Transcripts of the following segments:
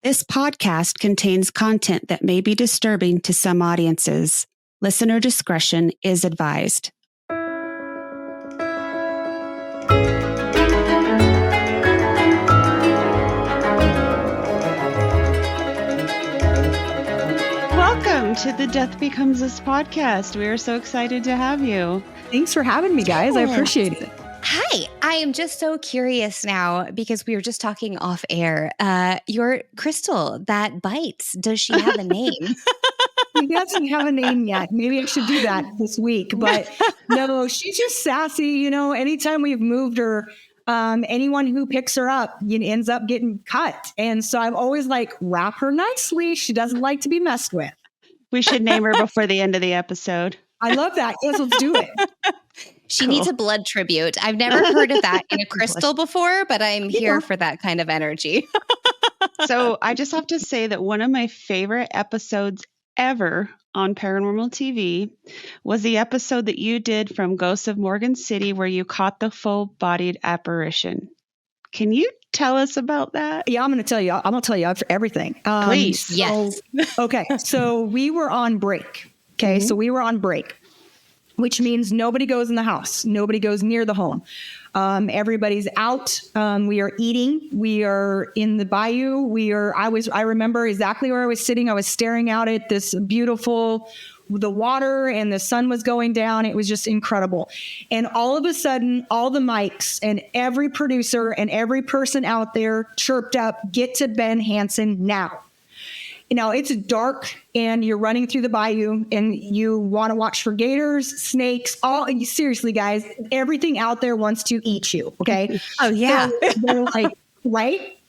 This podcast contains content that may be disturbing to some audiences. Listener discretion is advised. Welcome to the Death Becomes Us podcast. We are so excited to have you. Thanks for having me, guys. I appreciate it. Hi, I am just so curious now because we were just talking off air. Your crystal that bites, does she have a name? She doesn't have a name yet. Maybe I should do that this week. But no, she's just sassy. You know, anytime we've moved her, anyone who picks her up ends up getting cut. And so I'm always like, wrap her nicely. She doesn't like to be messed with. We should name her before the end of the episode. I love that. Yes, let's do it. She needs a blood tribute. I've never heard of that in a crystal before, but I'm here for that kind of energy. So I just have to say that one of my favorite episodes ever on Paranormal TV was the episode that you did from Ghosts of Morgan City where you caught the full-bodied apparition. Can you tell us about that? Yeah, I'm going to tell you. I'm going to tell you everything. Please. Yes. Okay. So we were on break. Okay. So we were on break, which means nobody goes in the house. Nobody goes near the home. Everybody's out. We are eating. We are in the bayou. I remember exactly where I was sitting. I was staring out at this beautiful, the water, and the sun was going down. It was just incredible. And all of a sudden, all the mics and every producer and every person out there chirped up, "Get to Ben Hansen now." You know, it's dark and you're running through the bayou and you want to watch for gators, snakes, seriously, guys, everything out there wants to eat you. Okay. Oh, yeah. So they're like, right.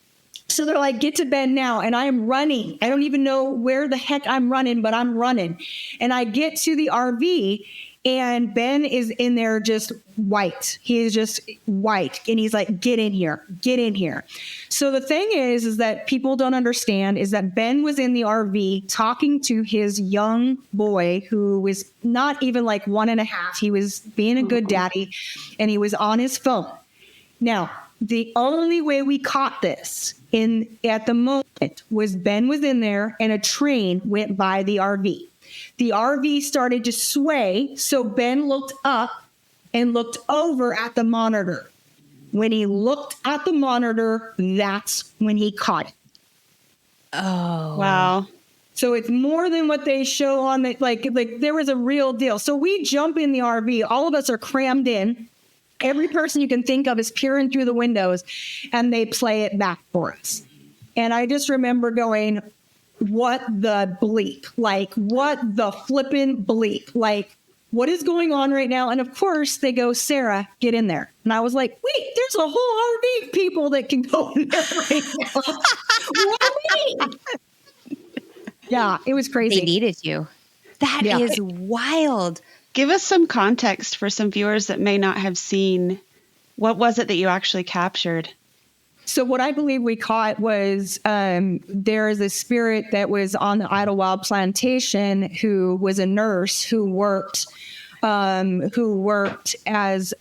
So they're like, "Get to Ben now." And I am running. I don't even know where the heck I'm running, but I'm running. And I get to the RV and Ben is in there just white. He is just white. And he's like, "Get in here, get in here." So the thing is that people don't understand is that Ben was in the RV talking to his young boy who was not even like 1.5. He was being a good daddy and he was on his phone. Now, the only way we caught this at the moment was Ben was in there and a train went by the RV. The RV started to sway, so Ben looked up and looked over at the monitor. When he looked at the monitor, that's when he caught it. Oh. Wow. So it's more than what they show on the, like there was a real deal. So we jump in the RV. All of us are crammed in. Every person you can think of is peering through the windows, and they play it back for us. And I just remember going, what the bleep? Like, what the flippin' bleep? Like, what is going on right now? And of course, they go, "Sarah, get in there." And I was like, wait, there's a whole RV of people that can go in there right now. What do you mean? Yeah, it was crazy. They needed you. That is wild. Give us some context for some viewers that may not have seen. What was it that you actually captured? So what I believe we caught was there is a spirit that was on the Idlewild plantation who was a nurse who worked as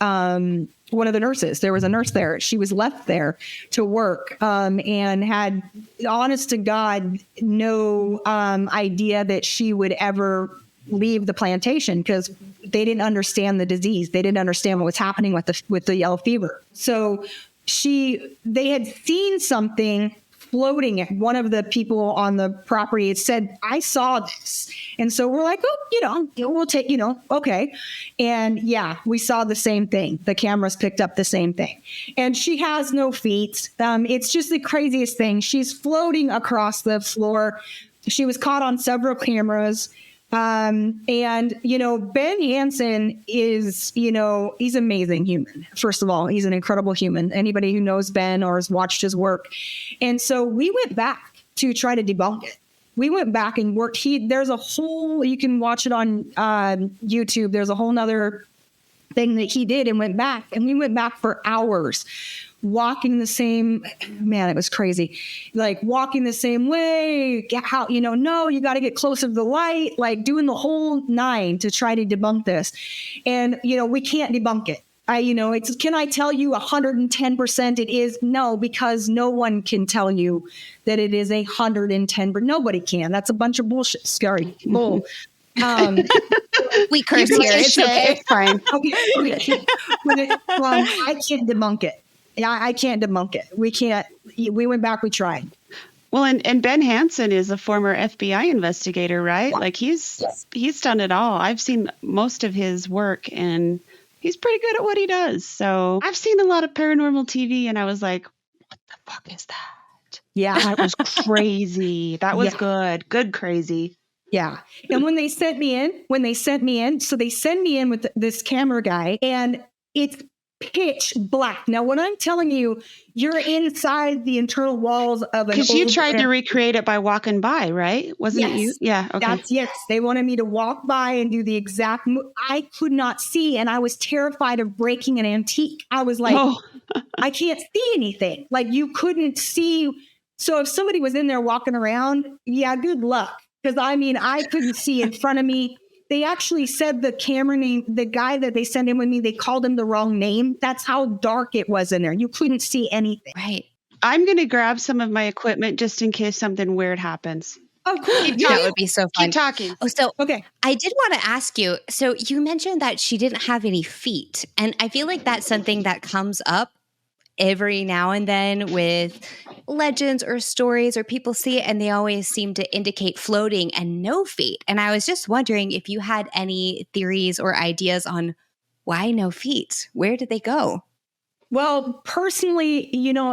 one of the nurses. There was a nurse there. She was left there to work and had, honest to God, no idea that she would ever leave the plantation because they didn't understand the disease. They didn't understand what was happening with the yellow fever. So they had seen something floating. One of the people on the property had said, "I saw this." And so we're like, "Oh, we'll take, okay." And yeah, we saw the same thing. The cameras picked up the same thing. And she has no feet. It's just the craziest thing. She's floating across the floor. She was caught on several cameras. And, Ben Hansen is, he's an amazing human. First of all, he's an incredible human. Anybody who knows Ben or has watched his work. And so we went back to try to debunk it. We went back and worked. There's a whole, you can watch it on YouTube. There's a whole nother thing that he did and went back. And we went back for hours. Walking the same, man, it was crazy. Like walking the same way, no, you got to get closer to the light, like doing the whole 9 to try to debunk this. And, we can't debunk it. Can I tell you 110% it is? No, because no one can tell you that it is 110, but nobody can. That's a bunch of bullshit. Scary bull. We curse here. It's okay. It's fine. Okay. I can't debunk it. Yeah, I can't debunk it. We can't. We went back. We tried. Well, and Ben Hansen is a former FBI investigator, right? Like he's done it all. I've seen most of his work, and he's pretty good at what he does. So I've seen a lot of paranormal TV, and I was like, what the fuck is that? Yeah. That was crazy. That was good. Good crazy. Yeah. And when they sent me in, so they send me in with this camera guy, and it's pitch black. Now, when I'm telling you, you're inside the internal walls of an. Because you tried to recreate it by walking by, right? Wasn't it you? Yeah. Okay. Yes. They wanted me to walk by and do the exact. I could not see, and I was terrified of breaking an antique. I was like, I can't see anything. Like you couldn't see. So if somebody was in there walking around, yeah, good luck. Because I couldn't see in front of me. They actually said the camera name, the guy that they sent in with me, they called him the wrong name. That's how dark it was in there. You couldn't see anything. Right. I'm going to grab some of my equipment just in case something weird happens. Oh, cool. That would be so fun. Keep talking. Oh, so okay. I did want to ask you, so you mentioned that she didn't have any feet. And I feel like that's something that comes up every now and then with legends or stories, or people see it and they always seem to indicate floating and no feet. And I was just wondering if you had any theories or ideas on why no feet? Where did they go? Well, personally,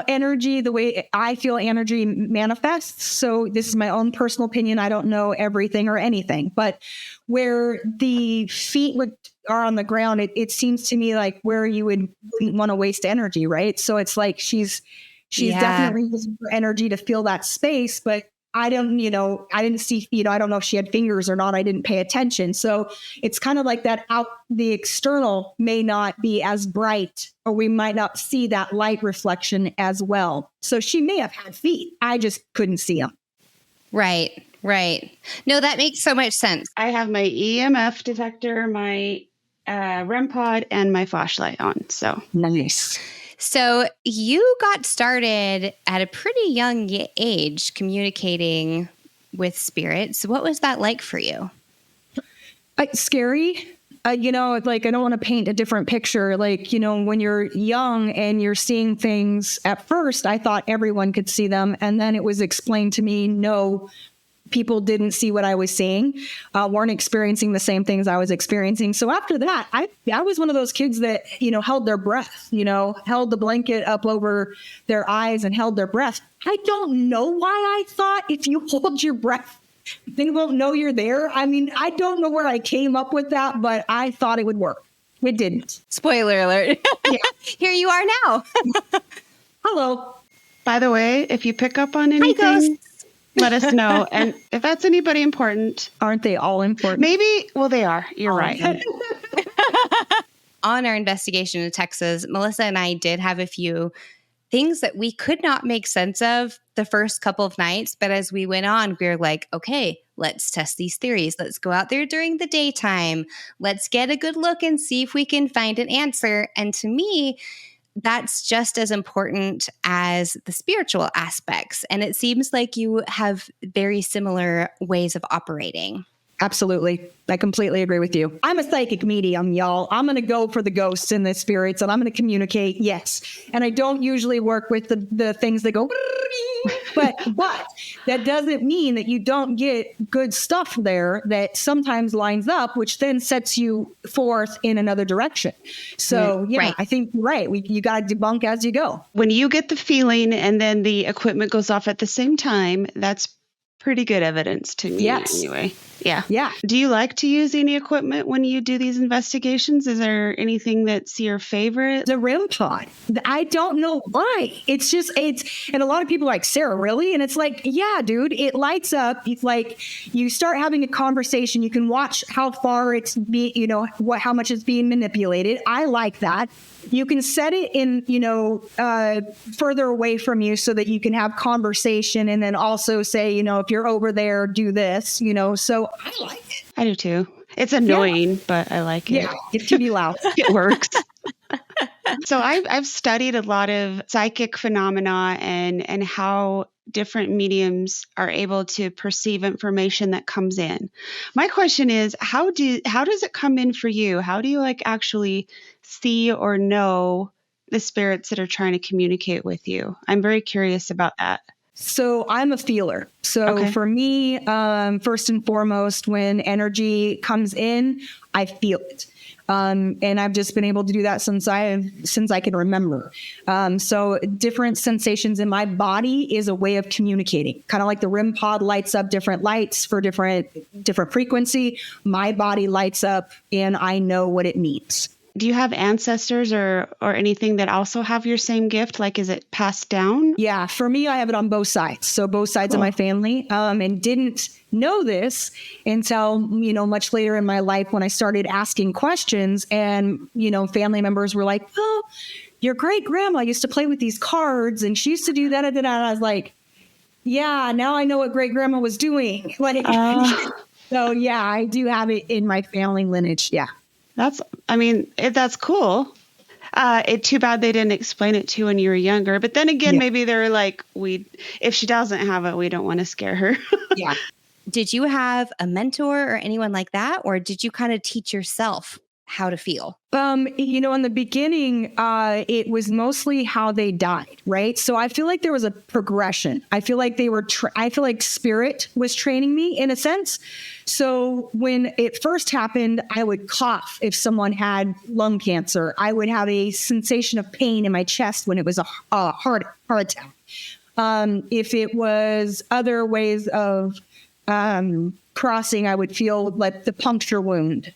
energy, the way I feel energy manifests. So this is my own personal opinion. I don't know everything or anything, but where the feet are on the ground, it seems to me like where you wouldn't want to waste energy, right? So it's like she's definitely using her energy to fill that space, but I didn't see feet. I don't know if she had fingers or not. I didn't pay attention. So it's kind of like that the external may not be as bright, or we might not see that light reflection as well. So she may have had feet. I just couldn't see them. Right. No, that makes so much sense. I have my EMF detector, my REM pod, and my flashlight on. So nice. So you got started at a pretty young age communicating with spirits. What was that like for you? Scary. Like I don't want to paint a different picture. Like, when you're young and you're seeing things, at first I thought everyone could see them. And then it was explained to me, no, people didn't see what I was seeing, weren't experiencing the same things I was experiencing. So after that, I was one of those kids that, held their breath, held the blanket up over their eyes and held their breath. I don't know why I thought if you hold your breath, they won't know you're there. I mean, I don't know where I came up with that, but I thought it would work. It didn't. Spoiler alert. Yeah. Here you are now. Hello. By the way, if you pick up on anything, let us know. And if that's anybody important. Aren't they all important? Maybe. Well, they are. You're right. On our investigation in Texas, Melissa and I did have a few things that we could not make sense of the first couple of nights. But as we went on, we were like, okay, let's test these theories. Let's go out there during the daytime. Let's get a good look and see if we can find an answer. And to me, that's just as important as the spiritual aspects. And it seems like you have very similar ways of operating. Absolutely. I completely agree with you. I'm a psychic medium, y'all. I'm going to go for the ghosts and the spirits, and I'm going to communicate. Yes. And I don't usually work with the things that go, but that doesn't mean that you don't get good stuff there that sometimes lines up, which then sets you forth in another direction. So right. I think you're right. You got to debunk as you go. When you get the feeling and then the equipment goes off at the same time, that's pretty good evidence to me. Yes. Anyway. Yeah. Yeah. Do you like to use any equipment when you do these investigations? Is there anything that's your favorite? The REM pod. I don't know why. It's and a lot of people are like, Sarah, really? And it's like, yeah, dude, it lights up. It's like you start having a conversation. You can watch how far how much it's being manipulated. I like that. You can set it in, further away from you so that you can have conversation, and then also say, if you're over there, do this, so I like it. I do too. It's annoying, but I like it. Yeah, it can be loud. It works. So I've studied a lot of psychic phenomena and how different mediums are able to perceive information that comes in. My question is, how does it come in for you? How do you like actually see or know the spirits that are trying to communicate with you? I'm very curious about that. So I'm a feeler. So Okay. for me, first and foremost, when energy comes in, I feel it. And I've just been able to do that since I can remember. So different sensations in my body is a way of communicating. Kind of like the REM pod lights up different lights for different frequency. My body lights up, and I know what it means. Do you have ancestors or anything that also have your same gift? Like, is it passed down? Yeah, for me, I have it on both sides. So both sides of my family, and didn't know this until, much later in my life when I started asking questions, and, family members were like, oh, your great grandma used to play with these cards and she used to do that. And I was like, yeah, now I know what great grandma was doing. So yeah, I do have it in my family lineage. Yeah. That's cool. It's too bad they didn't explain it to you when you were younger. But then again, maybe they're like, if she doesn't have it, we don't want to scare her. Yeah. Did you have a mentor or anyone like that? Or did you kind of teach yourself how to feel? In the beginning, it was mostly how they died, right? So I feel like there was a progression. I feel like I feel like spirit was training me in a sense. So when it first happened, I would cough if someone had lung cancer. I would have a sensation of pain in my chest when it was a heart attack. If it was other ways of crossing, I would feel like the puncture wound.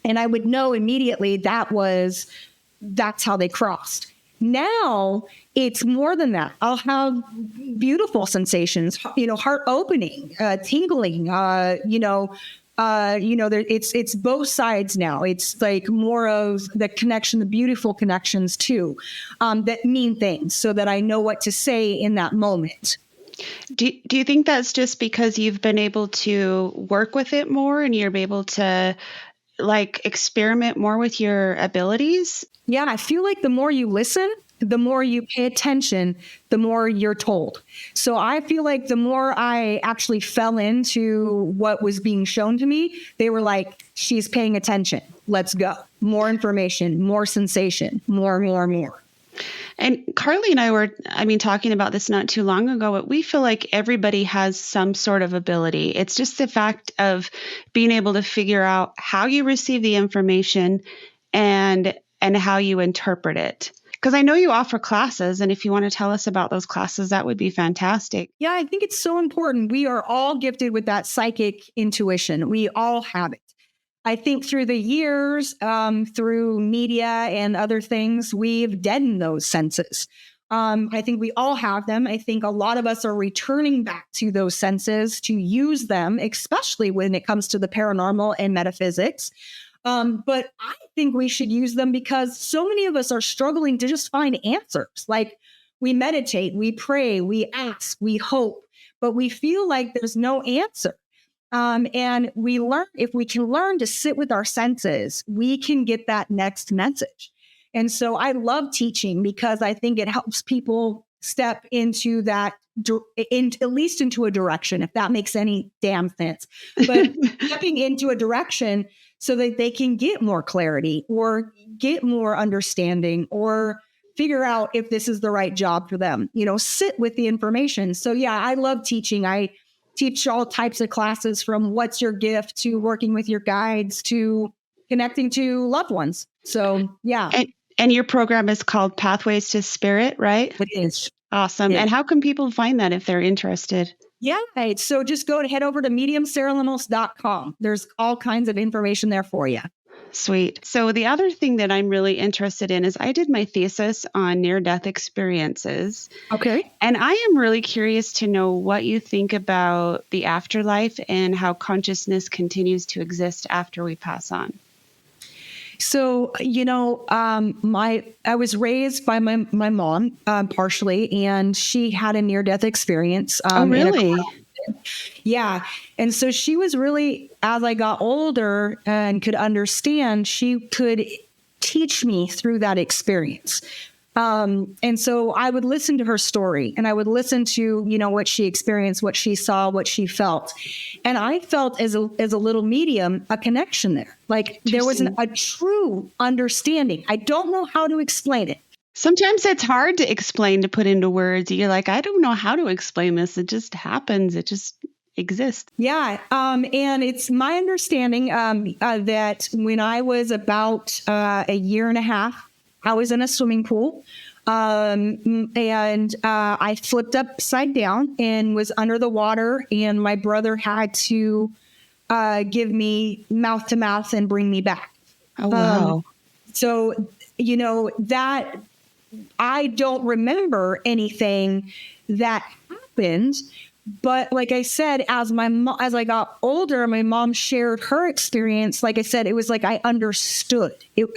And I would know immediately that's how they crossed. Now it's more than that. I'll have beautiful sensations, heart opening, tingling, it's both sides now. It's like more of the connection, the beautiful connections too, that mean things so that I know what to say in that moment. Do you think that's just because you've been able to work with it more and you're able to like experiment more with your abilities? Yeah, I feel like the more you listen, the more you pay attention, the more you're told. So I feel like the more I actually fell into what was being shown to me, they were like, she's paying attention. Let's go. More information, more sensation, more. And Carly and I were, talking about this not too long ago, but we feel like everybody has some sort of ability. It's just the fact of being able to figure out how you receive the information and how you interpret it. Because I know you offer classes, and if you want to tell us about those classes, that would be fantastic. Yeah, I think it's so important. We are all gifted with that psychic intuition. We all have it. I think through the years, through media and other things, we've deadened those senses. I think we all have them. I think a lot of us are returning back to those senses to use them, especially when it comes to the paranormal and metaphysics. But I think we should use them because so many of us are struggling to just find answers. Like we meditate, we pray, we ask, we hope, but we feel like there's no answer. And we learn, if we can learn to sit with our senses, we can get that next message. And so I love teaching because I think it helps people step into that, at least into a direction, if that makes any damn sense, but stepping into a direction so that they can get more clarity or get more understanding or figure out if this is the right job for them, sit with the information. So yeah, I love teaching. I teach all types of classes from what's your gift to working with your guides to connecting to loved ones. So yeah. And your program is called Pathways to Spirit, right? It is. Awesome. Yeah. And how can people find that if they're interested? Yeah. So just head over to mediumsarahlemos.com. There's all kinds of information there for you. Sweet. So the other thing that I'm really interested in is I did my thesis on near-death experiences. Okay. And I am really curious to know what you think about the afterlife and how consciousness continues to exist after we pass on. So, I was raised by my mom, partially, and she had a near-death experience. Oh, really? Yeah. And so she was really, as I got older and could understand, she could teach me through that experience. And so I would listen to her story, and I would listen to, what she experienced, what she saw, what she felt. And I felt as a little medium, a connection there. Like there was a true understanding. I don't know how to explain it. Sometimes it's hard to explain, to put into words. You're like, I don't know how to explain this. It just happens. It just exists. Yeah. And it's my understanding that when I was about a year and a half, I was in a swimming pool, and I flipped upside down and was under the water, and my brother had to give me mouth to mouth and bring me back. Oh, wow. So, that I don't remember anything that happened. But like I said, as I got older, my mom shared her experience. Like I said, it was like I understood it.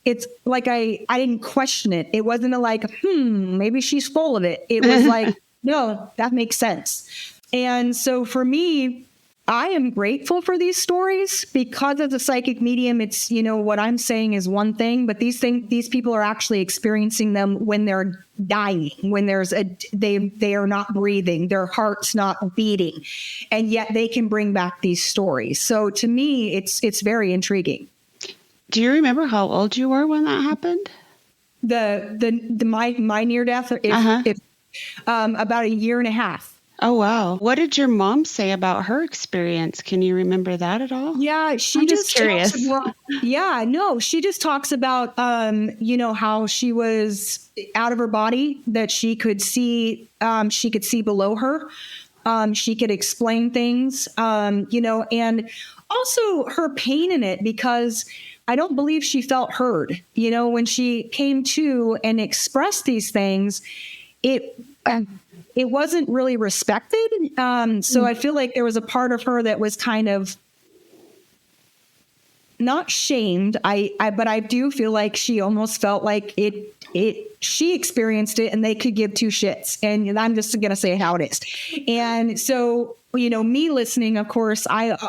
It's like I didn't question it. It wasn't maybe she's full of it. It was like, no, that makes sense. And so for me, I am grateful for these stories because as a psychic medium, it's, what I'm saying is one thing, but these people are actually experiencing them when they're dying, when they are not breathing, their heart's not beating, and yet they can bring back these stories. So to me, it's very intriguing. Do you remember how old you were when that happened? My near death, about a year and a half. Oh, wow. What did your mom say about her experience? Can you remember that at all? Yeah, I'm just curious. She just talks about, how she was out of her body, that she could see below her. She could explain things, and also her pain in it, because I don't believe she felt heard. When she came to and expressed these things, it wasn't really respected. So I feel like there was a part of her that was kind of not shamed. But I do feel like she almost felt like she experienced it and they could give two shits. And I'm just going to say it how it is. And so, me listening, of course,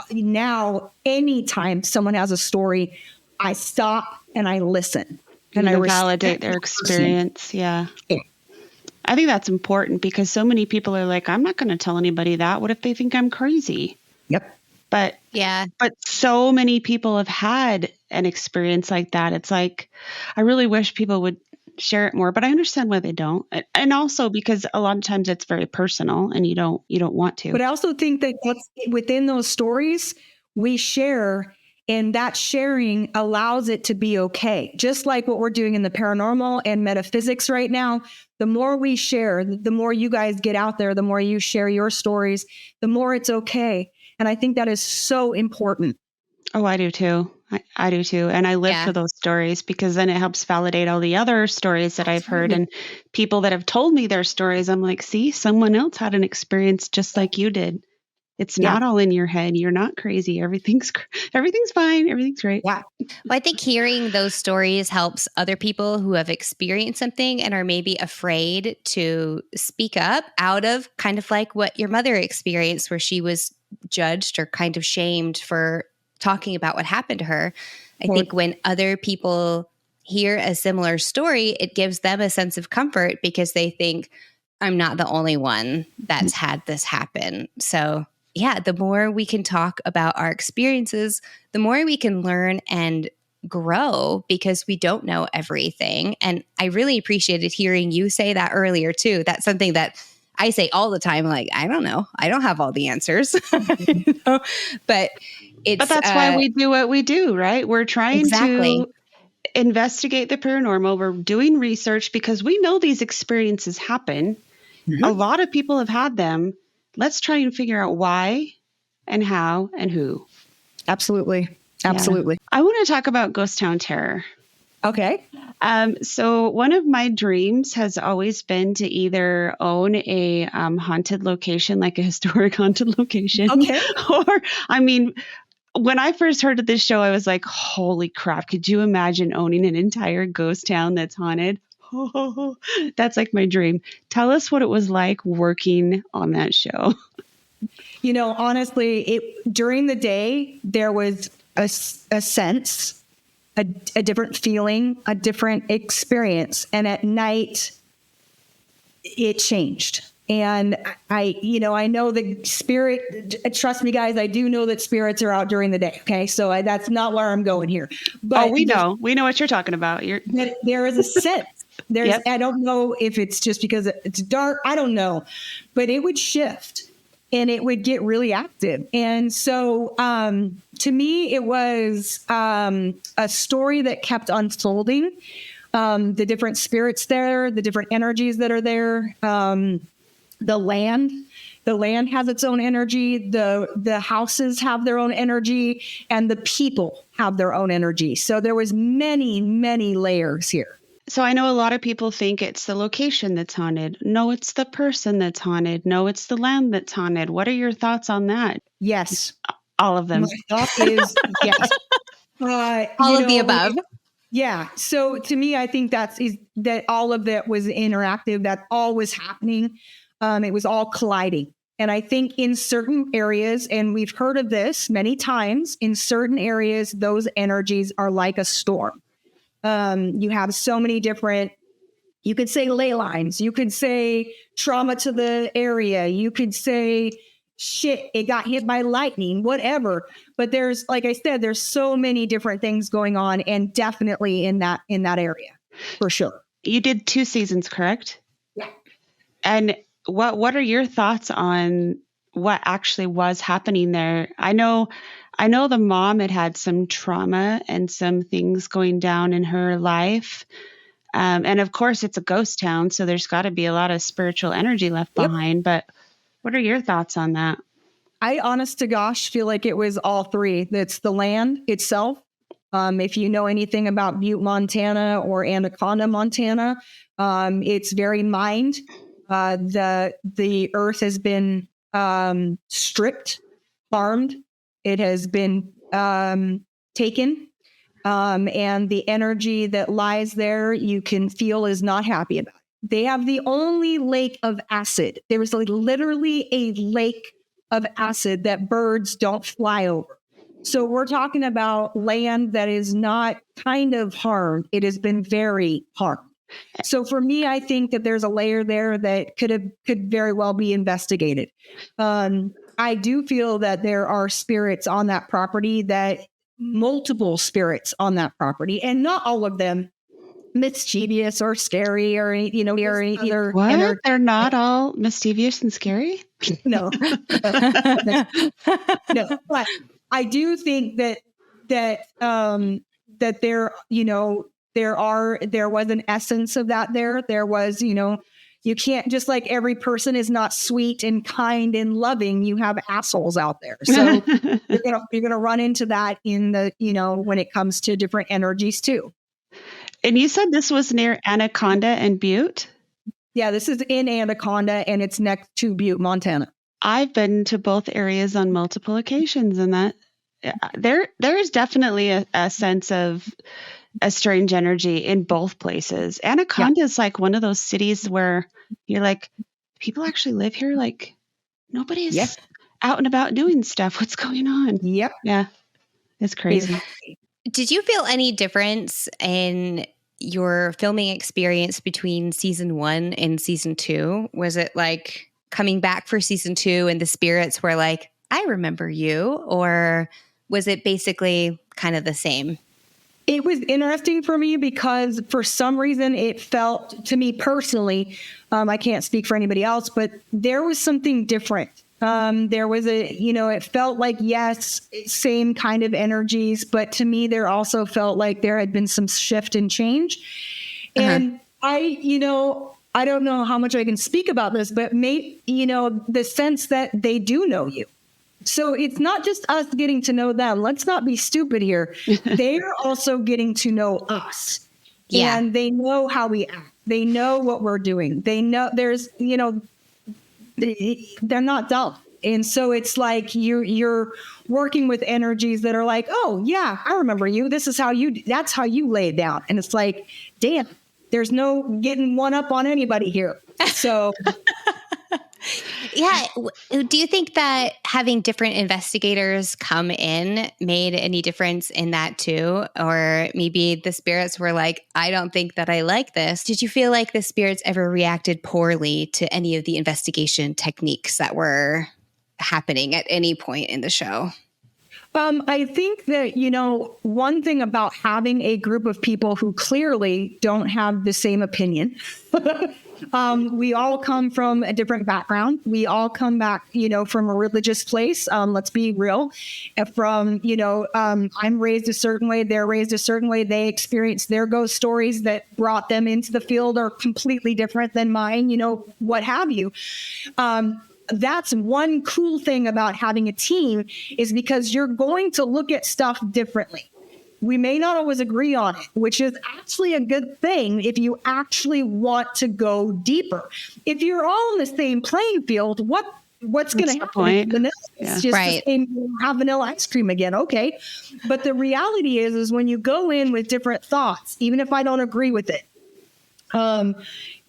now anytime someone has a story, I stop and I listen and I validate their experience. Yeah. I think that's important because so many people are like, I'm not going to tell anybody that. What if they think I'm crazy? Yep. But so many people have had an experience like that. It's like, I really wish people would share it more, but I understand why they don't. And also because a lot of times it's very personal and you don't want to. But I also think that within those stories we share, and that sharing allows it to be okay. Just like what we're doing in the paranormal and metaphysics right now, the more we share, the more you guys get out there, the more you share your stories, the more it's okay. And I think that is so important. Oh, I do too. I do too. And I live for those stories because then it helps validate all the other stories that I've heard and people that have told me their stories. I'm like, see, someone else had an experience just like you did. It's not all in your head. You're not crazy. Everything's fine. Everything's great. Yeah. Well, I think hearing those stories helps other people who have experienced something and are maybe afraid to speak up out of kind of like what your mother experienced, where she was judged or kind of shamed for talking about what happened to her. I think when other people hear a similar story, it gives them a sense of comfort because they think, I'm not the only one that's had this happen. So yeah, the more we can talk about our experiences, the more we can learn and grow because we don't know everything. And I really appreciated hearing you say that earlier too. That's something that I say all the time, like, I don't know. I don't have all the answers. But that's why we do what we do, right? We're trying to investigate the paranormal. We're doing research because we know these experiences happen. Mm-hmm. A lot of people have had them. Let's try and figure out why and how and who. Absolutely. Absolutely. Yeah. I want to talk about Ghost Town Terror. Okay. So one of my dreams has always been to either own a haunted location, like a historic haunted location. Okay. Or, I mean, when I first heard of this show, I was like, holy crap. Could you imagine owning an entire ghost town that's haunted? Oh, that's like my dream. Tell us what it was like working on that show. Honestly, during the day, there was a sense a different feeling, a different experience. And at night, it changed. And I know the spirit, trust me, guys, I do know that spirits are out during the day. Okay. So that's not where I'm going here. But we know what you're talking about. There is a sense. Yep. I don't know if it's just because it's dark. I don't know, but it would shift and it would get really active. And so, to me, it was, a story that kept unfolding, the different spirits there, the different energies that are there. The land has its own energy. The houses have their own energy, and the people have their own energy. So there was many, many layers here. So I know a lot of people think it's the location that's haunted. No, it's the person that's haunted. No, it's the land that's haunted. What are your thoughts on that? Yes. All of them. My thought is yes. All of the above. Yeah. So to me, I think that all of that was interactive. That all was happening. It was all colliding. And I think in certain areas, and we've heard of this many times, in certain areas, those energies are like a storm. You have so many different, you could say ley lines, you could say trauma to the area, you could say, shit, it got hit by lightning, whatever. But there's, like I said, there's so many different things going on, and definitely in that area, for sure. You did 2 seasons, correct? Yeah. And what are your thoughts on what actually was happening there? I know the mom had some trauma and some things going down in her life. And of course it's a ghost town, so there's got to be a lot of spiritual energy left behind. But what are your thoughts on that? I, honest to gosh, feel like it was all three. That's the land itself. If you know anything about Butte, Montana or Anaconda, Montana, it's very mined. The earth has been stripped, farmed. It has been taken. And the energy that lies there, you can feel is not happy about it. They have the only lake of acid. There is literally a lake of acid that birds don't fly over. So we're talking about land that is not kind of harmed. It has been very harmed. So for me, I think that there's a layer there that could very well be investigated. I do feel that there are spirits on that property, multiple spirits on that property, and not all of them mischievous or scary or either. What? They're not all mischievous and scary? No. No. But I do think that there, there was an essence of that there. There was, you can't, just like every person is not sweet and kind and loving, you have assholes out there. So you're gonna run into that in the, when it comes to different energies too. And you said this was near Anaconda and Butte? Yeah, this is in Anaconda, and it's next to Butte, Montana. I've been to both areas on multiple occasions, and that there is definitely a sense of a strange energy in both places. Anaconda is like one of those cities where you're like, people actually live here? Like, nobody's out and about doing stuff. What's going on? Yep. Yeah. It's crazy. Did you feel any difference in your filming experience between season 1 and season 2? Was it like coming back for season 2 and the spirits were like, I remember you? Or was it basically kind of the same? It was interesting for me because for some reason it felt to me personally, I can't speak for anybody else, but there was something different. There was it felt like, yes, same kind of energies, but to me, there also felt like there had been some shift and change. And I don't know how much I can speak about this, but the sense that they do know you. So it's not just us getting to know them. Let's not be stupid here. They're also getting to know us. Yeah. And they know how we act. They know what we're doing. They know they're not dumb. And so it's like you're working with energies that are like, oh yeah, I remember you. That's how you lay it down. And it's like, damn, there's no getting one up on anybody here. So Yeah. Do you think that having different investigators come in made any difference in that too? Or maybe the spirits were like, I don't think that I like this. Did you feel like the spirits ever reacted poorly to any of the investigation techniques that were happening at any point in the show? I think that, one thing about having a group of people who clearly don't have the same opinion, we all come from a different background. We all come back, from a religious place. Let's be real. From, I'm raised a certain way, they're raised a certain way. They experience their ghost stories that brought them into the field are completely different than mine, what have you. That's one cool thing about having a team is because you're going to look at stuff differently. We may not always agree on it, which is actually a good thing if you actually want to go deeper. If you're all in the same playing field, what's going to happen? Vanilla. Yeah. It's just Right. the same, have vanilla ice cream again. Okay. But the reality is when you go in with different thoughts, even if I don't agree with it,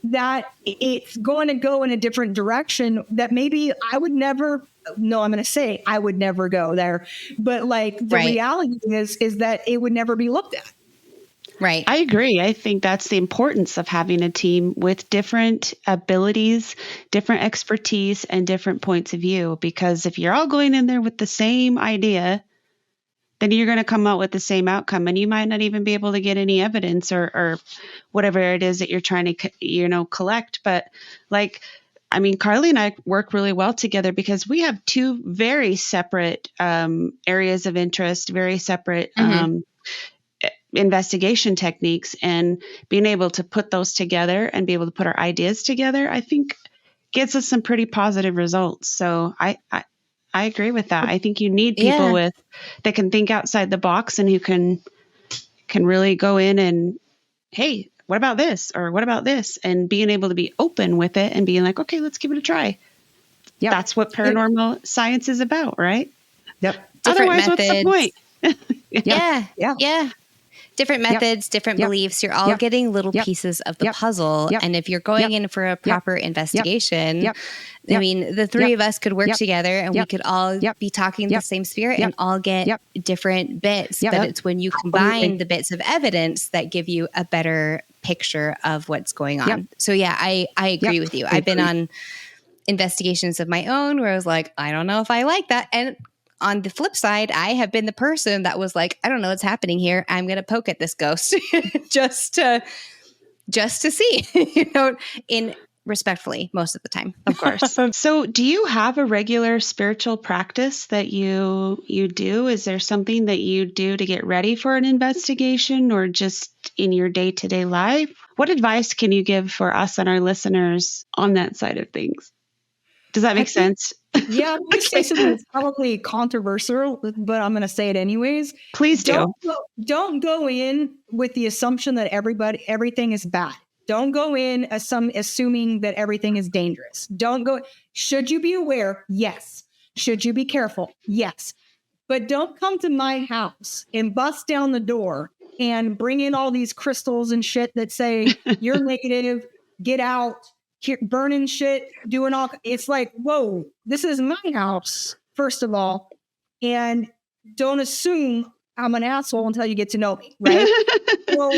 that it's going to go in a different direction that maybe I would never go there. But like the reality is that it would never be looked at. Right. I agree. I think that's the importance of having a team with different abilities, different expertise, and different points of view. Because if you're all going in there with the same idea, then you're going to come out with the same outcome, and you might not even be able to get any evidence or whatever it is that you're trying to, collect. But Carly and I work really well together because we have two very separate areas of interest, very separate investigation techniques, and being able to put those together and be able to put our ideas together, I think gets us some pretty positive results. So I agree with that. I think you need people that can think outside the box and who can really go in and, hey, what about this? Or what about this? And being able to be open with it and being like, okay, let's give it a try. Yep. That's what paranormal science is about, right? Yep. Different Otherwise, methods. what's the point? Yeah. Different methods, different beliefs. You're all getting little pieces of the puzzle. And if you're going in for a proper investigation, I mean, the three of us could work together and we could all be talking the same spirit and all get different bits. But it's when you combine the bits of evidence that give you a better picture of what's going on. So yeah, I agree with you. I've been on investigations of my own where I was like, I don't know if I like that. And on the flip side, I have been the person that was like, I don't know what's happening here. I'm going to poke at this ghost just to see, in respectfully most of the time. Of course. So do you have a regular spiritual practice that you do? Is there something that you do to get ready for an investigation or just in your day-to-day life? What advice can you give for us and our listeners on that side of things? Does that make sense? Yeah, I'm going to say something that's probably controversial, but I'm going to say it anyways. Please do. Don't go in with the assumption that everything is bad. Don't go in assuming that everything is dangerous. Don't go. Should you be aware? Yes. Should you be careful? Yes. But don't come to my house and bust down the door and bring in all these crystals and shit that say you're negative, get out. Burning shit, doing all. It's like, whoa, this is my house, first of all. And don't assume I'm an asshole until you get to know me, right? Well,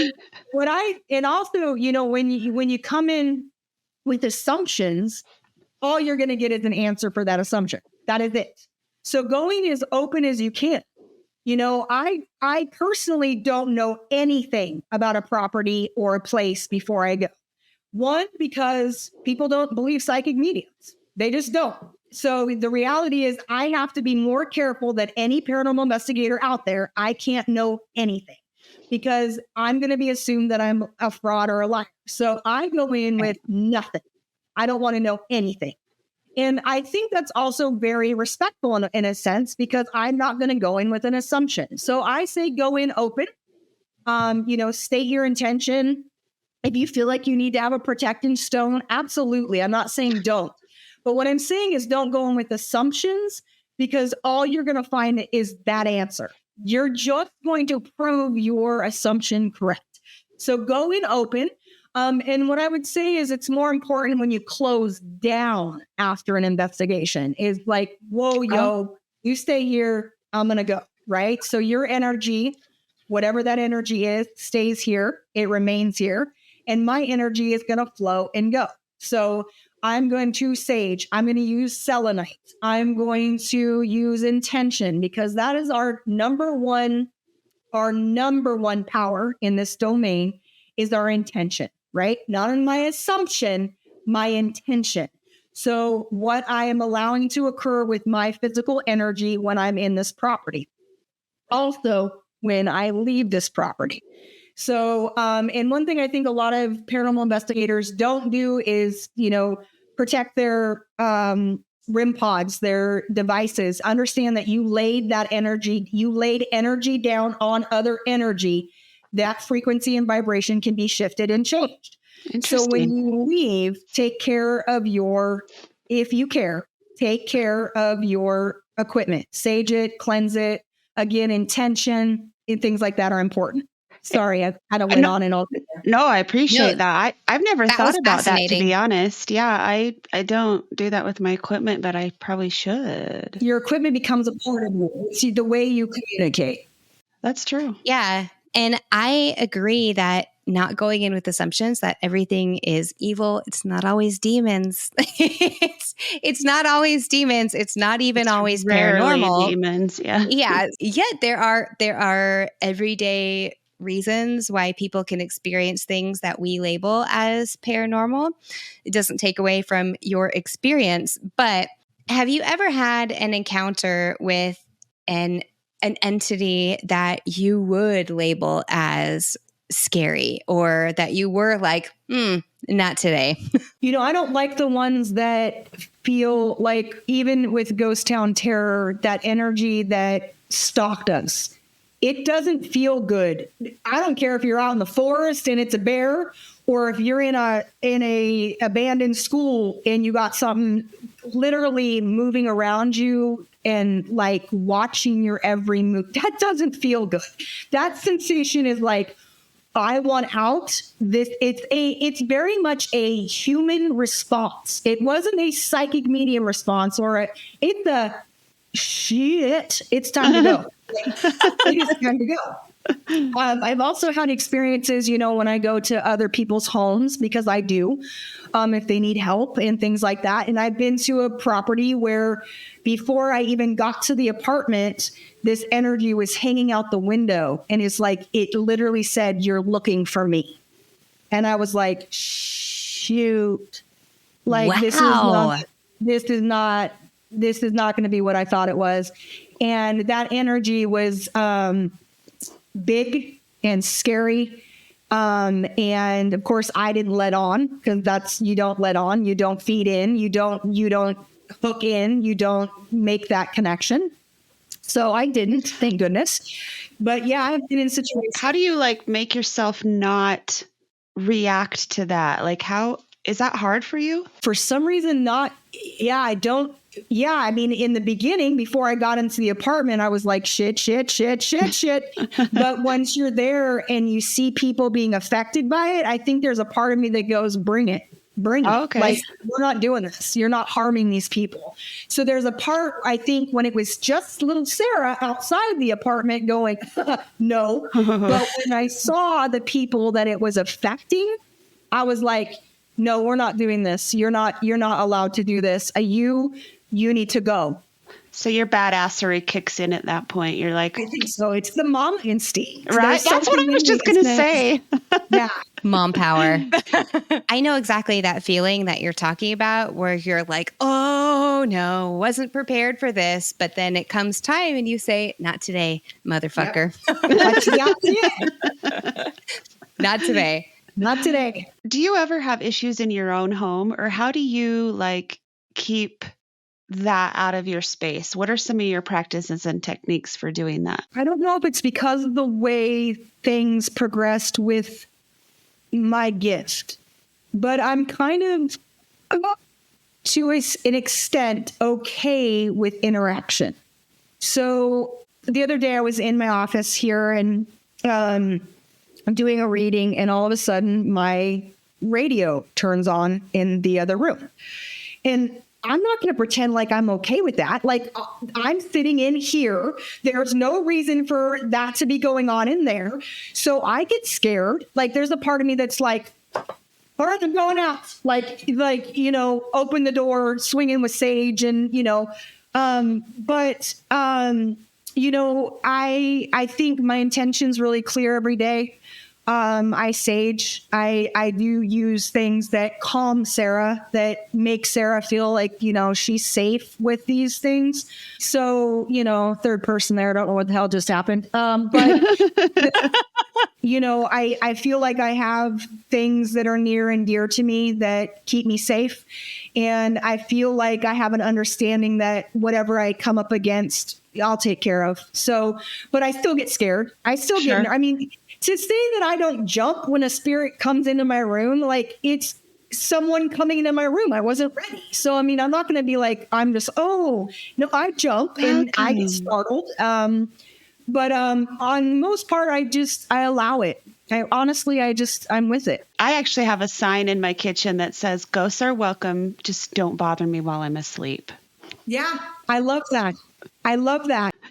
and also, when you come in with assumptions, all you're going to get is an answer for that assumption. That is it. So going as open as you can. I personally don't know anything about a property or a place before I go. One, because people don't believe psychic mediums. They just don't. So the reality is I have to be more careful than any paranormal investigator out there. I can't know anything because I'm going to be assumed that I'm a fraud or a liar. So I go in with nothing. I don't want to know anything. And I think that's also very respectful in a sense because I'm not going to go in with an assumption. So I say go in open, state your intention. If you feel like you need to have a protecting stone, absolutely. I'm not saying don't. But what I'm saying is don't go in with assumptions because all you're going to find is that answer. You're just going to prove your assumption correct. So go in open. And what I would say is it's more important when you close down after an investigation is like, whoa, yo, you stay here. I'm going to go. Right. So your energy, whatever that energy is, stays here. It remains here. And my energy is going to flow and go. So I'm going to sage. I'm going to use selenite. I'm going to use intention because that is our number one power in this domain is our intention, right? Not in my assumption, my intention. So what I am allowing to occur with my physical energy when I'm in this property. Also, when I leave this property. So, and one thing I think a lot of paranormal investigators don't do is, protect their REM pods, their devices. Understand that you laid energy down on other energy. That frequency and vibration can be shifted and changed. So when you leave, take care of if you care, take care of your equipment, sage it, cleanse it. Again, intention and things like that are important. Sorry, I kind of went on and on. No, I appreciate that. I've never thought about that, to be honest. Yeah, I don't do that with my equipment, but I probably should. Your equipment becomes a part of you. It's the way you communicate. That's true. Yeah. And I agree that not going in with assumptions that everything is evil. It's not always demons. it's not always demons. It's not even always paranormal. Demons. Yeah. Yeah. Yet there are everyday reasons why people can experience things that we label as paranormal. It doesn't take away from your experience, but have you ever had an encounter with an entity that you would label as scary or that you were like, not today? I don't like the ones that feel like, even with Ghost Town Terror, that energy that stalked us. It doesn't feel good. I don't care if you're out in the forest and it's a bear, or if you're in a abandoned school and you got something literally moving around you and like watching your every move. That doesn't feel good. That sensation is like, I want out. It's very much a human response. It wasn't a psychic medium response it's a shit. It's time to go. It is time to go. I've also had experiences, when I go to other people's homes, because I do, if they need help and things like that. And I've been to a property where before I even got to the apartment, this energy was hanging out the window, and it's like, it literally said, "You're looking for me." And I was like, shoot, like, wow. this is not going to be what I thought it was. And that energy was big and scary. And of course I didn't let on, because you don't let on, you don't feed in, you don't hook in, you don't make that connection. So I didn't, thank goodness. But yeah, I've been in situations. How do you make yourself not react to that? Like, how is that hard for you? For some reason, not. Yeah, I don't. Yeah, I mean, in the beginning, before I got into the apartment, I was like, shit. But once you're there and you see people being affected by it, I think there's a part of me that goes, bring it. Oh, okay. Like, we're not doing this. You're not harming these people. So there's a part, I think, when it was just little Sarah outside the apartment going, no. But when I saw the people that it was affecting, I was like, no, we're not doing this. You're not allowed to do this. You need to go. So your badassery kicks in at that point. You're like, I think so. It's the mom instinct. Right? That's what I was just going to say. Yeah. Mom power. I know exactly that feeling that you're talking about, where you're like, oh no, wasn't prepared for this. But then it comes time and you say, not today, motherfucker. Yep. Not today. Not today. Do you ever have issues in your own home, or how do you keep that out of your space? What are some of your practices and techniques for doing that? I don't know if it's because of the way things progressed with my gift, but I'm kind of, to an extent, okay with interaction. So the other day I was in my office here, and I'm doing a reading, and all of a sudden my radio turns on in the other room. And I'm not going to pretend like I'm okay with that. Like, I'm sitting in here. There's no reason for that to be going on in there. So I get scared. Like, there's a part of me that's like, all right, I'm going out. Like, open the door, swing in with sage and, I think my intention's really clear every day. I sage. I do use things that calm Sarah, that make Sarah feel like, she's safe with these things. So, third person there, I don't know what the hell just happened. But, I feel like I have things that are near and dear to me that keep me safe. And I feel like I have an understanding that whatever I come up against, I'll take care of. So, but I still get scared. I still Sure. To say that I don't jump when a spirit comes into my room, like it's someone coming into my room. I wasn't ready. So, I'm not going to be like, I jump and I get startled. But on most part, I allow it. I'm with it. I actually have a sign in my kitchen that says, "Ghosts are welcome. Just don't bother me while I'm asleep." Yeah, I love that.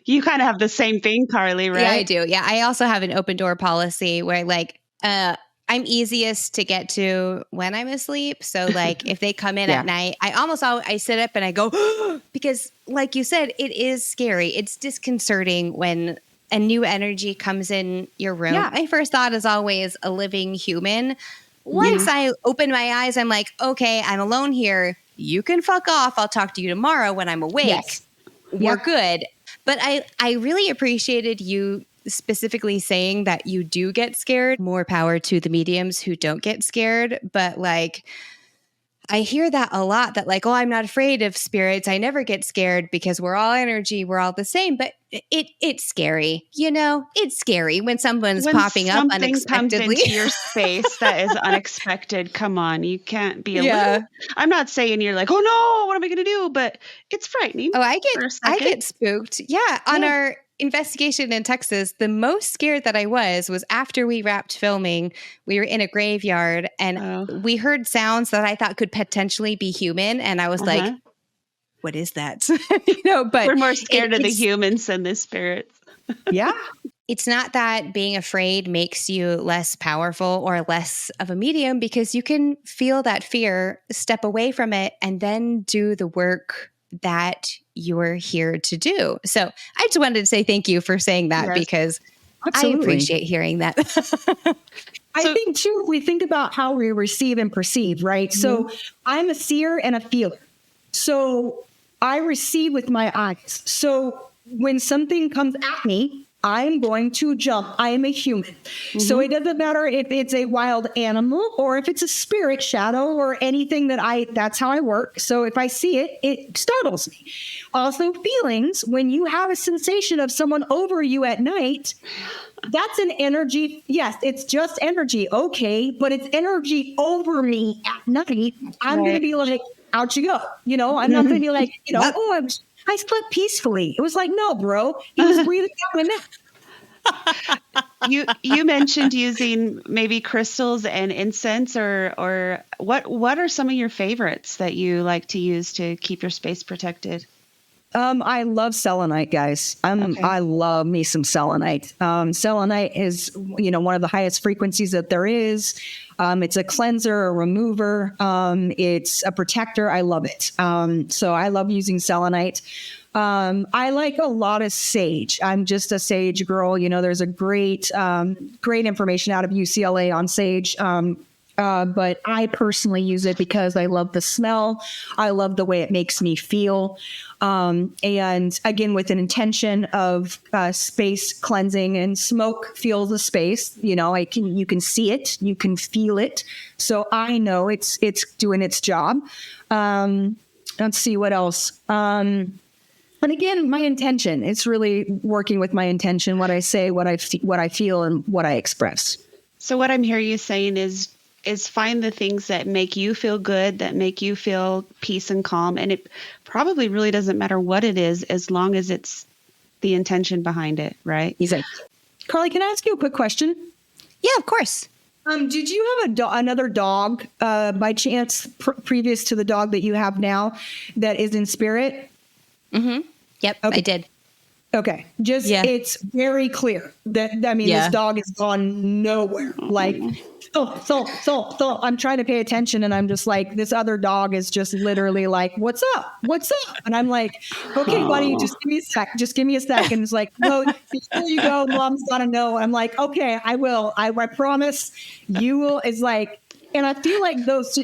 You kind of have the same thing, Carly, right? Yeah, I do. Yeah, I also have an open door policy where I'm easiest to get to when I'm asleep. So if they come in at night, I sit up and I go, because like you said, it is scary. It's disconcerting when a new energy comes in your room. Yeah. My first thought is always a living human. Once I open my eyes, I'm like, okay, I'm alone here. You can fuck off. I'll talk to you tomorrow when I'm awake. Yes. We're good. But I really appreciated you specifically saying that you do get scared. More power to the mediums who don't get scared. But I hear that a lot, that I'm not afraid of spirits. I never get scared because we're all energy. We're all the same. But it's scary. It's scary when someone's popping up unexpectedly. Comes into your space that is unexpected. Come on. You can't be a little. I'm not saying you're like, oh no, what am I going to do? But it's frightening. Oh, I get spooked. Yeah. On our investigation in Texas, the most scared that I was after we wrapped filming. We were in a graveyard and we heard sounds that I thought could potentially be human. And I was like, what is that? But we're more scared of the humans than the spirits. Yeah. It's not that being afraid makes you less powerful or less of a medium, because you can feel that fear, step away from it, and then do the work that you're here to do. So I just wanted to say thank you for saying that, because Absolutely. I appreciate hearing that. I think too, we think about how we receive and perceive, right? Mm-hmm. So I'm a seer and a feeler. So I receive with my eyes. So when something comes at me, I'm going to jump. I am a human. Mm-hmm. So it doesn't matter if it's a wild animal or if it's a spirit, shadow, or anything that's how I work. So if I see it, it startles me. Also, feelings, when you have a sensation of someone over you at night, that's an energy. Yes, it's just energy. Okay. But it's energy over me at night. I'm going to be like, out you go. I'm not going to be like, I slept peacefully. It was like, no, bro. He was breathing out and You mentioned using maybe crystals and incense, or what are some of your favorites that you like to use to keep your space protected? I love selenite, guys. I love me some selenite. Selenite is, one of the highest frequencies that there is. It's a cleanser, a remover. It's a protector. I love it. So I love using selenite. I like a lot of sage. I'm just a sage girl. There's a great information out of UCLA on sage. But I personally use it because I love the smell. I love the way it makes me feel. And again, with an intention of space cleansing, and smoke fills the space. You can see it, you can feel it. So I know it's doing its job. Let's see what else. And again, my intention, it's really working with my intention, what I say, what I feel, and what I express. So what I'm hearing you saying is find the things that make you feel good, that make you feel peace and calm. And it probably really doesn't matter what it is, as long as it's the intention behind it, right? Exactly. Carly, can I ask you a quick question? Yeah, of course. Did you have another dog by chance previous to the dog that you have now that is in spirit? Mm-hmm. Yep, Okay. I did. Okay. It's very clear that, this dog has gone nowhere. Like, so I'm trying to pay attention and I'm just like, this other dog is just literally like, what's up? What's up? And I'm like, okay, buddy, just give me a sec. Just give me a sec. And it's like, no, before you go, mom's gotta know. I'm like, okay, I will. I promise you will. It's like, and I feel like those,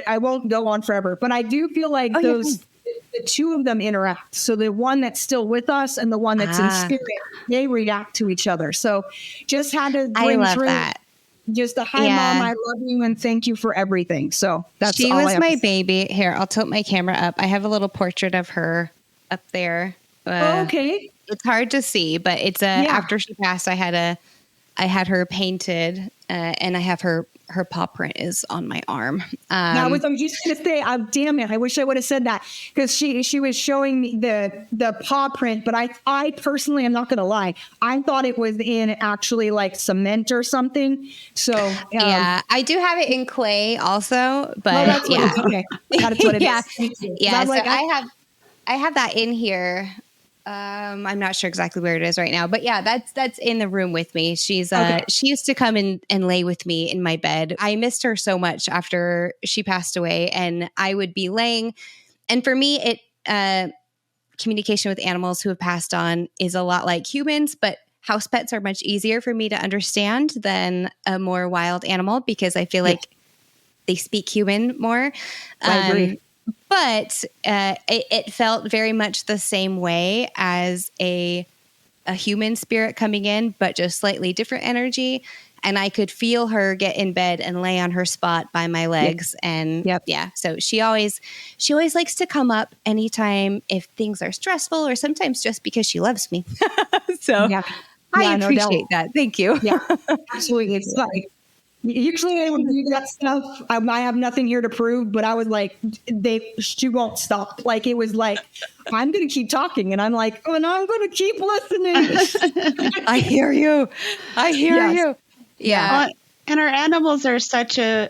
I won't go on forever, but I do feel like the two of them interact. So the one that's still with us and the one that's in spirit, they react to each other. So just had to bring through that. Just a hi, Mom, I love you and thank you for everything. So that's she all was my baby. Here, I'll tilt my camera up. I have a little portrait of her up there. Okay. It's hard to see, but it's after she passed, I had her painted, and I have her paw print is on my arm. I was just going to say, damn it, I wish I would have said that, because she was showing me the paw print, but I personally, I'm not going to lie, I thought it was in actually like cement or something. So I do have it in clay also, but that's okay. That's what it is. Yeah. So I have that in here. I'm not sure exactly where it is right now, but yeah, that's in the room with me. She's she used to come and lay with me in my bed. I missed her so much after she passed away, and I would be laying. And for me, communication with animals who have passed on is a lot like humans, but house pets are much easier for me to understand than a more wild animal, because I feel like they speak human more. I agree. But it felt very much the same way as a human spirit coming in, but just slightly different energy. And I could feel her get in bed and lay on her spot by my legs. And so she always likes to come up anytime if things are stressful, or sometimes just because she loves me. So I appreciate that. Thank you. Yeah, absolutely. It's like, usually I would do that stuff. I have nothing here to prove, but I was like, she won't stop. Like, it was like, I'm going to keep talking. And I'm like, oh, and I'm going to keep listening. I hear you. You. Yeah. Well, and our animals are such a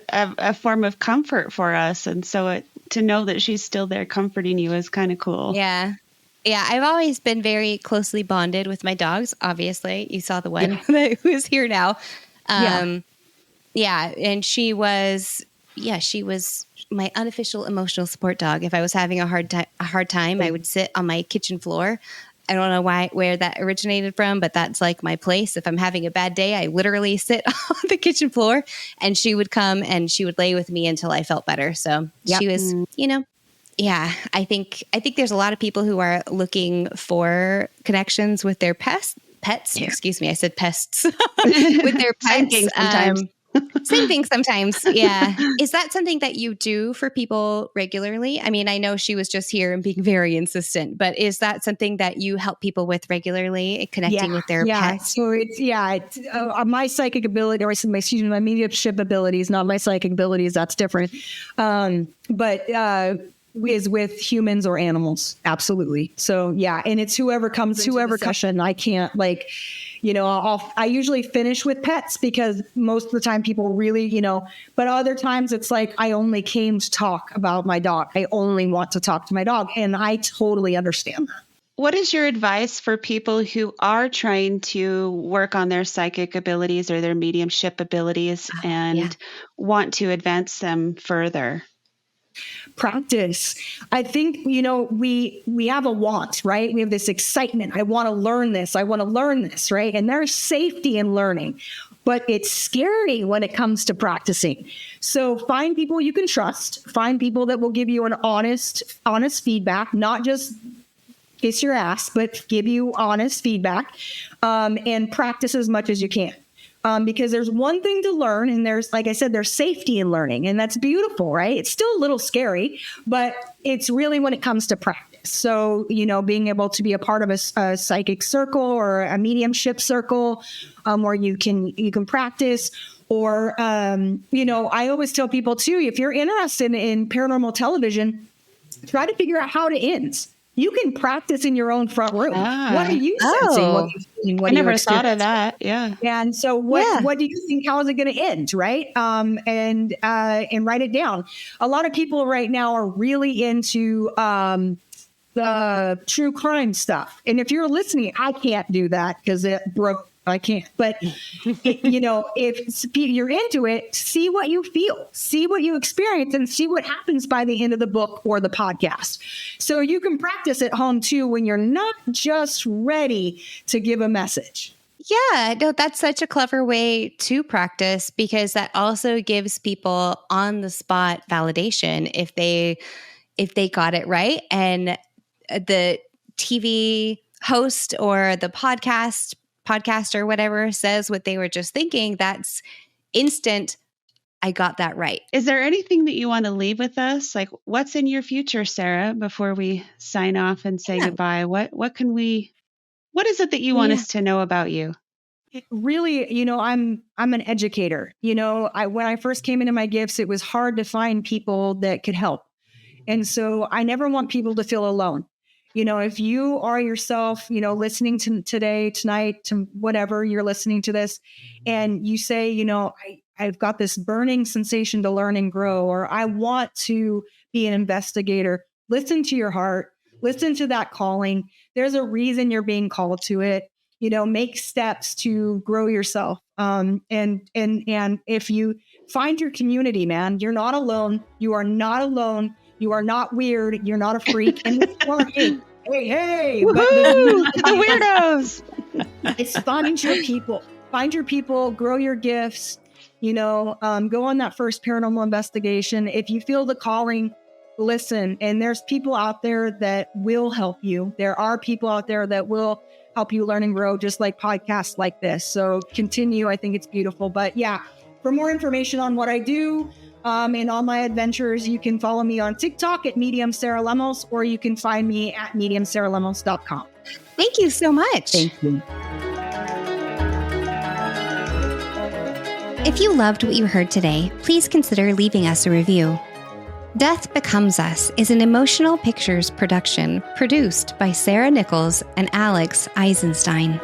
form of comfort for us. And so to know that she's still there comforting you is kind of cool. Yeah. Yeah, I've always been very closely bonded with my dogs. Obviously, you saw the one who is here now. Yeah, and she was my unofficial emotional support dog. If I was having a hard time, I would sit on my kitchen floor. I don't know where that originated from, but that's like my place. If I'm having a bad day, I literally sit on the kitchen floor, and she would come and she would lay with me until I felt better. So she was, I think there's a lot of people who are looking for connections with their pets. Yeah. Excuse me, I said pests. With their pets. Same thing sometimes. Yeah. Is that something that you do for people regularly? I mean, I know she was just here and being very insistent, but is that something that you help people with regularly, connecting with their pets? So it's my psychic ability, or my mediumship abilities, not my psychic abilities. That's different. But is with humans or animals. Absolutely. So and it's whoever comes into the session. I can't I usually finish with pets, because most of the time people really, but other times it's like, I only came to talk about my dog. I only want to talk to my dog. And I totally understand that. What is your advice for people who are trying to work on their psychic abilities or their mediumship abilities and want to advance them further? Practice. I think, we have a want, right? We have this excitement. I want to learn this. Right? And there's safety in learning, but it's scary when it comes to practicing. So find people you can trust, find people that will give you an honest feedback, not just kiss your ass, but give you honest feedback, and practice as much as you can. Because there's one thing to learn, and there's, like I said, there's safety in learning, and that's beautiful, right? It's still a little scary, but it's really when it comes to practice. So, being able to be a part of a psychic circle or a mediumship circle, where you can practice, or, I always tell people too, if you're interested in paranormal television, try to figure out how it ends. You can practice in your own front room. Ah. What are you sensing? What are you feeling? What I are you never thought of experiencing? that. Yeah. And so what do you think? How is it going to end? Right. And write it down. A lot of people right now are really into the true crime stuff. And if you're listening, I can't do that because it broke. I can't. But, if you're into it, see what you feel, see what you experience, and see what happens by the end of the book or the podcast. So you can practice at home, too, when you're not just ready to give a message. Yeah, no, that's such a clever way to practice, because that also gives people on the spot validation if they got it right. And the TV host or the podcast or whatever says what they were just thinking, that's instant. I got that right. Is there anything that you want to leave with us? Like, what's in your future, Sarah, before we sign off and say goodbye? What is it that you want us to know about you? Really, I'm an educator. When I first came into my gifts, it was hard to find people that could help. And so I never want people to feel alone. If you are yourself, listening to tonight, to whatever you're listening to this, and you say, I've got this burning sensation to learn and grow, or I want to be an investigator, listen to your heart, listen to that calling. There's a reason you're being called to it. Make steps to grow yourself. And if you find your community, man, you're not alone. You are not alone. You are not weird. You're not a freak. And hey, woohoo, the weirdos. It's find your people. Find your people. Grow your gifts. Go on that first paranormal investigation. If you feel the calling, listen. And there's people out there that will help you. There are people out there that will help you learn and grow, just like podcasts like this. So continue. I think it's beautiful. But yeah, for more information on what I do, and all my adventures, you can follow me on TikTok at Medium Sarah Lemos, or you can find me at mediumsarahlemos.com. Thank you so much. Thank you. If you loved what you heard today, please consider leaving us a review. Death Becomes Us is an Emotional Pictures production produced by Sarah Nichols and Alex Eisenstein.